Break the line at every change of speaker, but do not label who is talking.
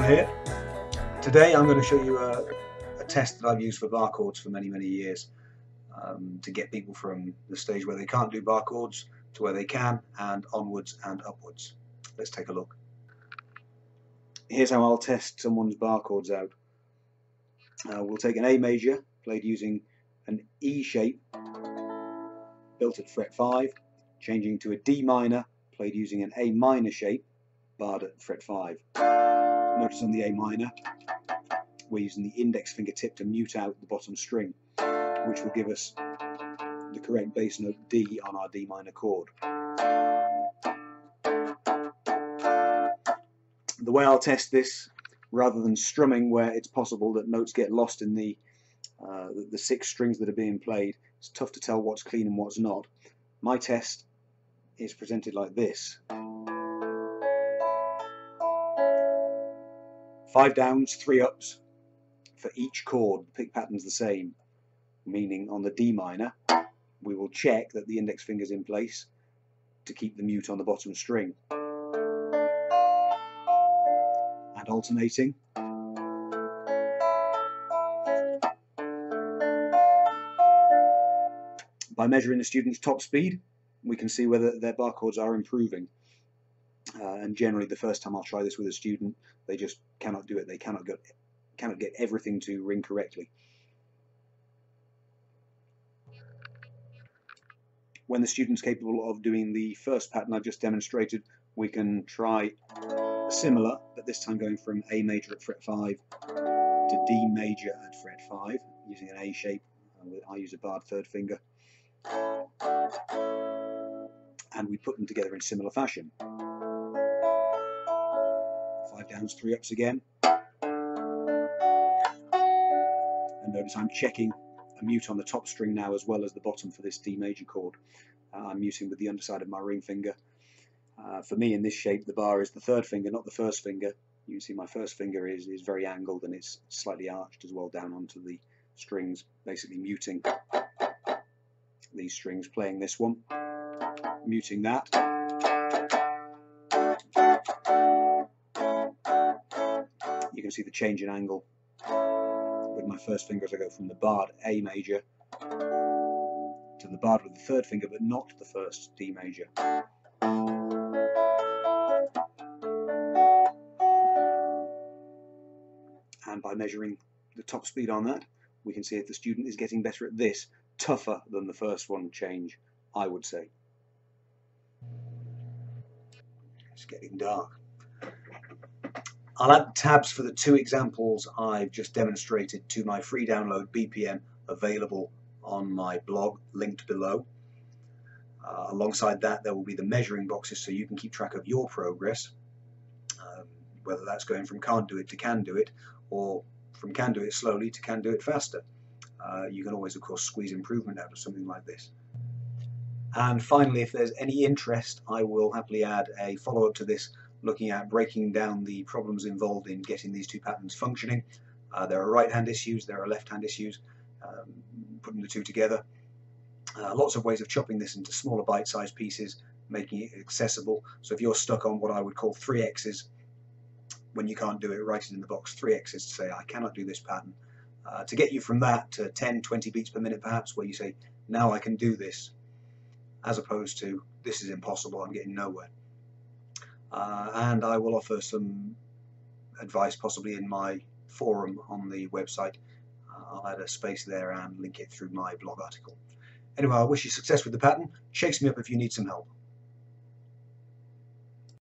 John here. Today I'm going to show you a test that I've used for bar chords for many years to get people from the stage where they can't do bar chords to where they can, and onwards and upwards. Let's take a look. Here's how I'll test someone's bar chords out. We'll take an A major played using an E shape built at fret 5, changing to a D minor played using an A minor shape barred at fret 5. Notice on the A minor we're using the index fingertip to mute out the bottom string, which will give us the correct bass note D on our D minor chord. The way I'll test this, rather than strumming where it's possible that notes get lost in the 6 strings that are being played, it's tough to tell what's clean and what's not. My test is presented like this. 5 downs, 3 ups for each chord. The pick pattern's the same, meaning on the D minor we will check that the index finger's in place to keep the mute on the bottom string. And alternating. By measuring the student's top speed, we can see whether their bar chords are improving. And generally the first time I'll try this with a student, they just cannot do it. They cannot get everything to ring correctly. When the student's capable of doing the first pattern I've just demonstrated, we can try similar, but this time going from A major at fret 5 to D major at fret 5 using an A shape. I use a barred third finger, and we put them together in similar fashion. 5 downs, 3 ups again, and notice I'm checking a mute on the top string now as well as the bottom for this D major chord. I'm muting with the underside of my ring finger. For me in this shape the bar is the third finger, not the first finger. You can see my first finger is very angled and it's slightly arched as well down onto the strings, basically muting these strings, playing this one, muting that. You can see the change in angle with my first finger as I go from the barred A major to the barred with the third finger but not the first D major. And by measuring the top speed on that, we can see if the student is getting better at this, tougher than the first one change, I would say. It's getting dark. I'll add tabs for the 2 examples I've just demonstrated to my free download BPM available on my blog, linked below. Alongside that there will be the measuring boxes so you can keep track of your progress, whether that's going from can't do it to can do it, or from can do it slowly to can do it faster. You can always of course squeeze improvement out of something like this. And finally, if there's any interest, I will happily add a follow-up to this looking at breaking down the problems involved in getting these 2 patterns functioning. There are right-hand issues, there are left-hand issues, putting the 2 together. Lots of ways of chopping this into smaller bite-sized pieces, making it accessible. So if you're stuck on what I would call 3 X's, when you can't do it, write it in the box, 3 X's to say I cannot do this pattern. To get you from that to 10-20 beats per minute perhaps, where you say now I can do this, as opposed to this is impossible, I'm getting nowhere. And I will offer some advice possibly in my forum on the website. I'll add a space there and link it through my blog article. Anyway, I wish you success with the pattern. Chase me up if you need some help.